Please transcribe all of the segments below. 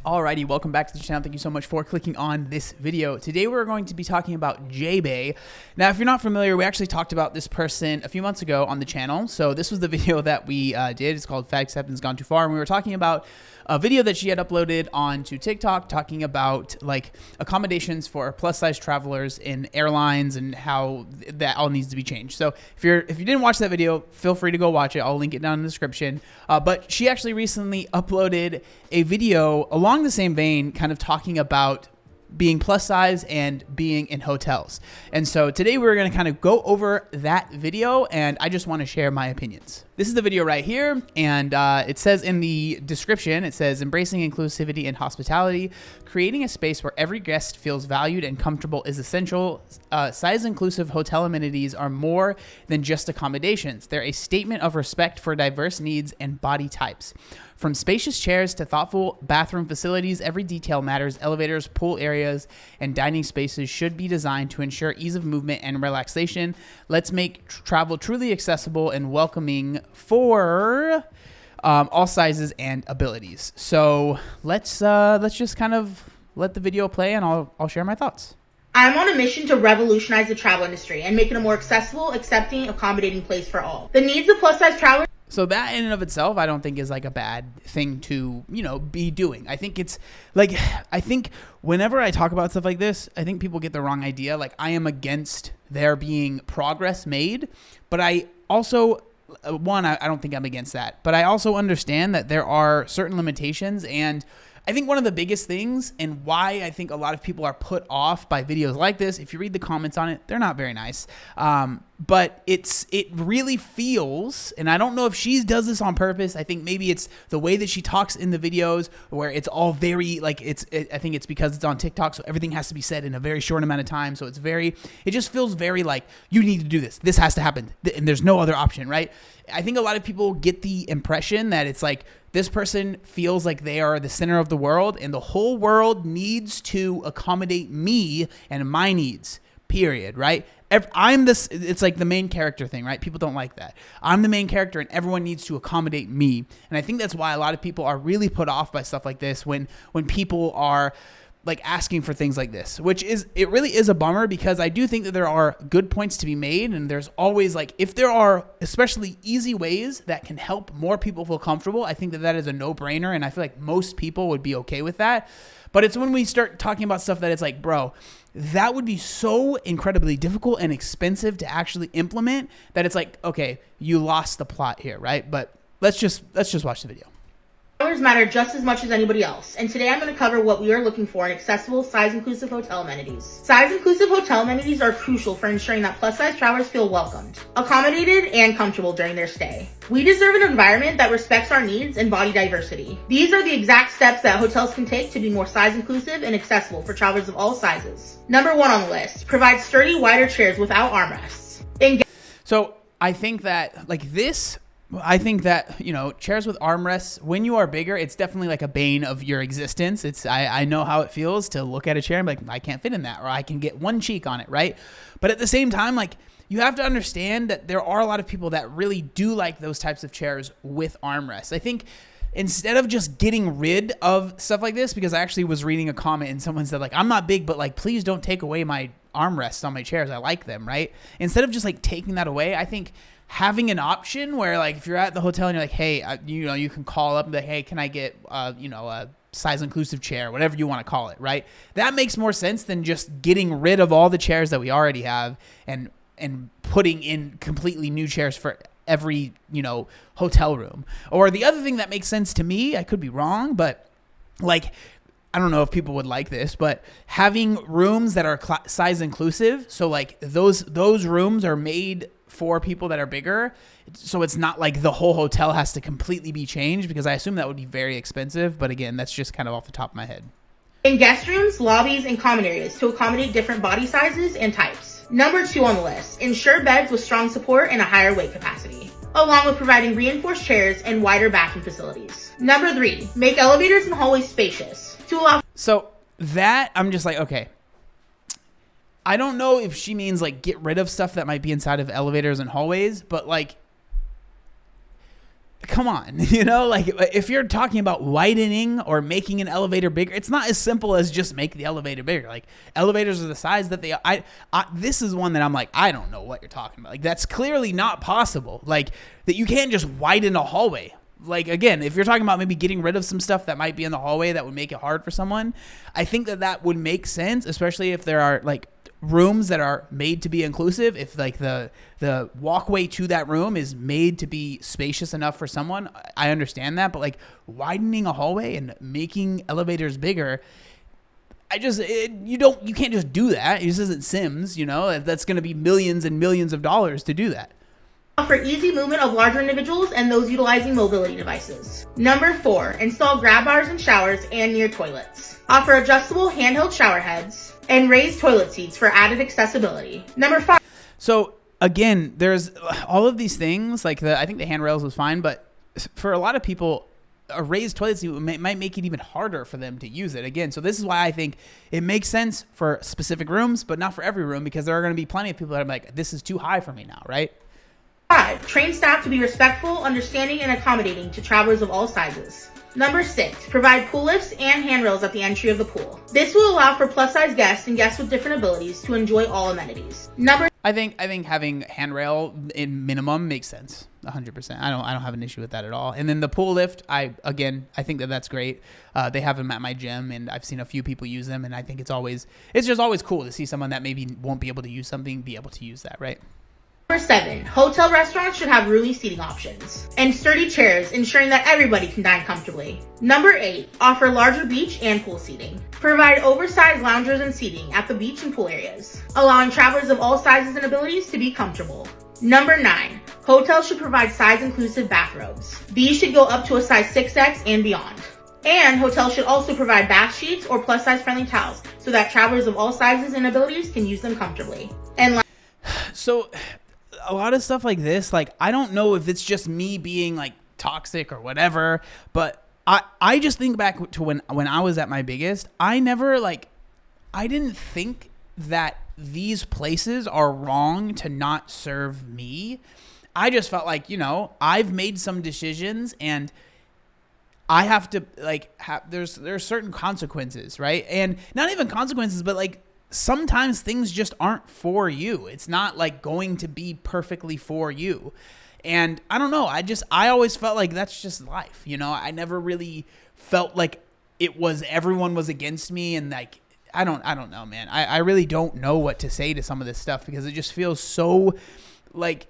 Alrighty, welcome back to the channel. Thank you so much for clicking on this video. Today we're going to be talking about J-Bay. Now, if you're not familiar, we actually talked about this person a few months ago on the channel. So this was the video that we did. It's called Fat Acceptance Gone Too Far. And we were talking about a video that she had uploaded onto TikTok talking about like accommodations for plus size travelers in airlines and how that all needs to be changed. So if you didn't watch that video, feel free to go watch it. I'll link it down in the description. But she actually recently uploaded a video along the same vein, kind of talking about being plus size and being in hotels. And so today we're going to kind of go over that video, and I just want to share my opinions. This is the video right here, and it says in the description, it says, embracing inclusivity and hospitality, creating a space where every guest feels valued and comfortable is essential. Size-inclusive hotel amenities are more than just accommodations. They're a statement of respect for diverse needs and body types. From spacious chairs to thoughtful bathroom facilities, every detail matters. Elevators, pool areas, and dining spaces should be designed to ensure ease of movement and relaxation. Let's make travel truly accessible and welcoming for all sizes and abilities. So let's just kind of let the video play, and I'll share my thoughts. I'm on a mission to revolutionize the travel industry and make it a more accessible, accepting, accommodating place for all. The needs of plus-size travelers. So that in and of itself, I don't think is like a bad thing to, be doing. I think it's like, I think whenever I talk about stuff like this, I think people get the wrong idea. Like, I am against there being progress made, but I also, I don't think I'm against that, but I also understand that there are certain limitations. And I think one of the biggest things, and why I think a lot of people are put off by videos like this, if you read the comments on it, they're not very nice. But it really feels, and I don't know if she does this on purpose. I think maybe it's the way that she talks in the videos, where it's all very like I think it's because it's on TikTok, so everything has to be said in a very short amount of time. So it just feels very like, you need to do this. This has to happen, and there's no other option, right? I think a lot of people get the impression that it's like, this person feels like they are the center of the world, and the whole world needs to accommodate me and my needs, period, right? It's like the main character thing, right? People don't like that. I'm the main character and everyone needs to accommodate me. And I think that's why a lot of people are really put off by stuff like this when people are like asking for things like this, it really is a bummer, because I do think that there are good points to be made. And there's always like, if there are especially easy ways that can help more people feel comfortable, I think that is a no-brainer. And I feel like most people would be okay with that. But it's when we start talking about stuff that it's like, bro, that would be so incredibly difficult and expensive to actually implement that it's like, okay, you lost the plot here, right? But let's just watch the video. Travelers matter just as much as anybody else, and today I'm going to cover what we are looking for in accessible, size-inclusive hotel amenities. Size-inclusive hotel amenities are crucial for ensuring that plus-size travelers feel welcomed, accommodated, and comfortable during their stay. We deserve an environment that respects our needs and body diversity. These are the exact steps that hotels can take to be more size-inclusive and accessible for travelers of all sizes. Number 1 on the list, provide sturdy, wider chairs without armrests. So I think that chairs with armrests, when you are bigger, it's definitely like a bane of your existence. I know how it feels to look at a chair and be like, I can't fit in that, or I can get one cheek on it, right? But at the same time, like, you have to understand that there are a lot of people that really do like those types of chairs with armrests. I think instead of just getting rid of stuff like this, because I actually was reading a comment and someone said like, I'm not big, but like, please don't take away my armrests on my chairs. I like them, right? Instead of just like taking that away, I think having an option where, like, if you're at the hotel and you're like, hey, you can call up and be like, hey, can I get, a size inclusive chair, whatever you want to call it, right? That makes more sense than just getting rid of all the chairs that we already have and putting in completely new chairs for every, hotel room. Or the other thing that makes sense to me, I could be wrong, but like, I don't know if people would like this, but having rooms that are size inclusive. So like those rooms are made for people that are bigger. So it's not like the whole hotel has to completely be changed, because I assume that would be very expensive. But again, that's just kind of off the top of my head. In guest rooms, lobbies, and common areas to accommodate different body sizes and types. Number 2 on the list, ensure beds with strong support and a higher weight capacity, along with providing reinforced chairs and wider bathroom facilities. Number 3, make elevators and hallways spacious to allow. So that, I'm just like, okay, I don't know if she means like get rid of stuff that might be inside of elevators and hallways, but like come on, like if you're talking about widening or making an elevator bigger, it's not as simple as just make the elevator bigger. Like elevators are the size that they are. This is one that I'm like, I don't know what you're talking about. Like that's clearly not possible. Like that you can't just widen a hallway. Like again, if you're talking about maybe getting rid of some stuff that might be in the hallway that would make it hard for someone, I think that would make sense, especially if there are like rooms that are made to be inclusive. If like the walkway to that room is made to be spacious enough for someone, I understand that. But like widening a hallway and making elevators bigger, you can't just do that. This isn't Sims, that's going to be millions and millions of dollars to do that. Offer easy movement of larger individuals and those utilizing mobility devices. Number 4, install grab bars in showers and near toilets. Offer adjustable handheld shower heads and raised toilet seats for added accessibility. Number 5. So again, there's all of these things. Like I think the handrails was fine, but for a lot of people, a raised toilet seat might make it even harder for them to use it. Again, so this is why I think it makes sense for specific rooms, but not for every room, because there are going to be plenty of people that are like, this is too high for me now, right? 5. Train staff to be respectful, understanding, and accommodating to travelers of all sizes. Number 6. Provide pool lifts and handrails at the entry of the pool. This will allow for plus-size guests and guests with different abilities to enjoy all amenities. I think having handrail in minimum makes sense. 100%. I don't have an issue with that at all. And then the pool lift, I think that's great. They have them at my gym, and I've seen a few people use them, and I think it's just always cool to see someone that maybe won't be able to use something be able to use that, right? Number 7. Hotel restaurants should have roomy seating options and sturdy chairs, ensuring that everybody can dine comfortably. Number 8. Offer larger beach and pool seating. Provide oversized loungers and seating at the beach and pool areas, allowing travelers of all sizes and abilities to be comfortable. Number 9. Hotels should provide size-inclusive bathrobes. These should go up to a size 6X and beyond. And hotels should also provide bath sheets or plus-size friendly towels so that travelers of all sizes and abilities can use them comfortably. And so a lot of stuff like this, like I don't know if it's just me being like toxic or whatever, but I just think back to when I was at my biggest. I didn't think that these places are wrong to not serve me. I just felt like, I've made some decisions and I have to there's certain consequences, right? And not even consequences, but like sometimes things just aren't for you. It's not like going to be perfectly for you. And I don't know. I always felt like that's just life. I never really felt like everyone was against me. And like, I don't know, man. I really don't know what to say to some of this stuff because it just feels so like,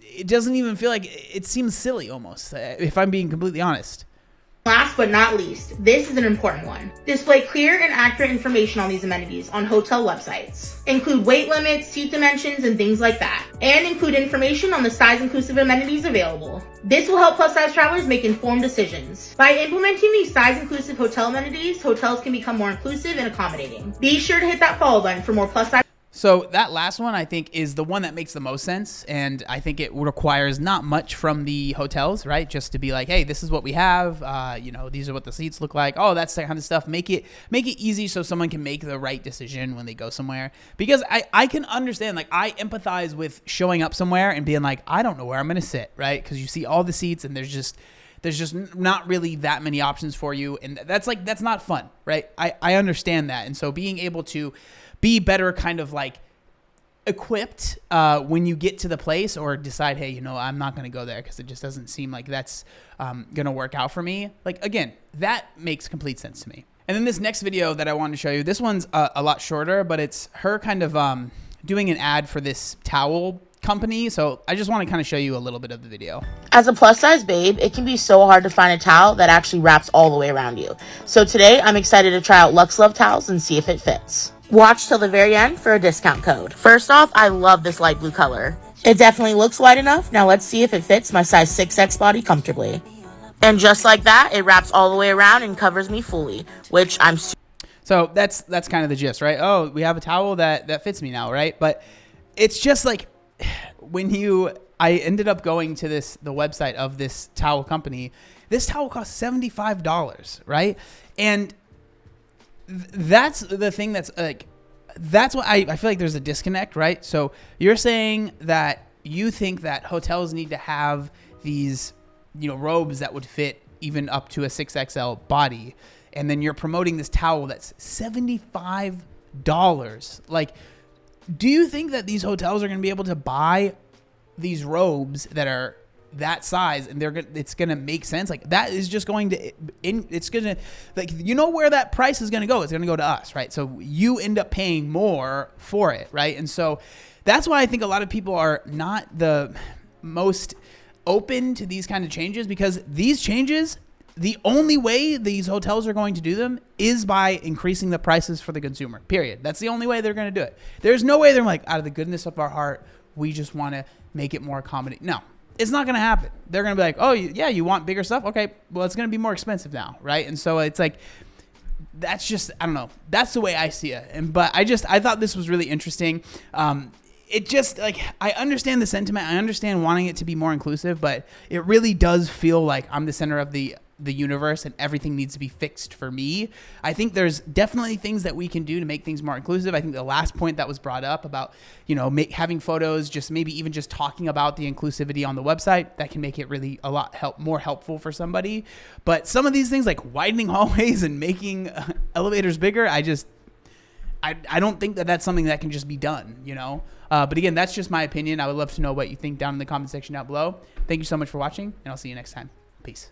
it doesn't even feel like, it seems silly almost, if I'm being completely honest. last but not least, this is an important one. Display clear and accurate information on these amenities on hotel websites. Include weight limits, seat dimensions, and things like that. And include information on the size-inclusive amenities available. This will help plus-size travelers make informed decisions. By implementing these size-inclusive hotel amenities, hotels can become more inclusive and accommodating. Be sure to hit that follow button for more plus-size. So that last one, I think, is the one that makes the most sense. And I think it requires not much from the hotels, right? Just to be like, hey, this is what we have. These are what the seats look like. Oh, that's that kind of stuff. Make it easy so someone can make the right decision when they go somewhere. Because I can understand, like, I empathize with showing up somewhere and being like, I don't know where I'm going to sit, right? Because you see all the seats and there's just not really that many options for you. And that's not fun, right? I understand that. And so being able to be better kind of like equipped when you get to the place or decide, hey, I'm not going to go there because it just doesn't seem like that's going to work out for me. Like, again, that makes complete sense to me. And then this next video that I wanted to show you, this one's a lot shorter, but it's her kind of doing an ad for this towel company. So I just want to kind of show you a little bit of the video. As a plus size babe, it can be so hard to find a towel that actually wraps all the way around you. So today I'm excited to try out Lux Love towels and see if it fits. Watch till the very end for a discount code. First off, I love this light blue color. It definitely looks wide enough. Now let's see if it fits my size 6X body comfortably. And just like that, it wraps all the way around and covers me fully, which I'm So that's kind of the gist, right? Oh, we have a towel that fits me now, right? But it's just like I ended up going to the website of this towel company. This towel costs $75, right? And that's the thing that's what I feel like there's a disconnect, right? So you're saying that you think that hotels need to have these, robes that would fit even up to a 6XL body. And then you're promoting this towel that's $75. Like, do you think that these hotels are going to be able to buy these robes that are that size and it's going to make sense? Like, that is just going to, it's going to, like, where that price is going to go. It's going to go to us, right? So you end up paying more for it, right? And so that's why I think a lot of people are not the most open to these kind of changes, because these changes, the only way these hotels are going to do them is by increasing the prices for the consumer, period. That's the only way they're going to do it. There's no way they're like, out of the goodness of our heart, we just want to make it more accommodating. No, it's not going to happen. They're going to be like, oh, yeah, you want bigger stuff? Okay, well, it's going to be more expensive now, right? And so it's like, that's just, I don't know. That's the way I see it. But I thought this was really interesting. It just, like, I understand the sentiment. I understand wanting it to be more inclusive, but it really does feel like I'm the center of the universe and everything needs to be fixed for me. I think there's definitely things that we can do to make things more inclusive. I think the last point that was brought up about, having photos, just maybe even just talking about the inclusivity on the website, that can make it really a lot more helpful for somebody. But some of these things, like widening hallways and making elevators bigger, I don't think that that's something that can just be done, But again, that's just my opinion. I would love to know what you think down in the comment section down below. Thank you so much for watching, and I'll see you next time. Peace.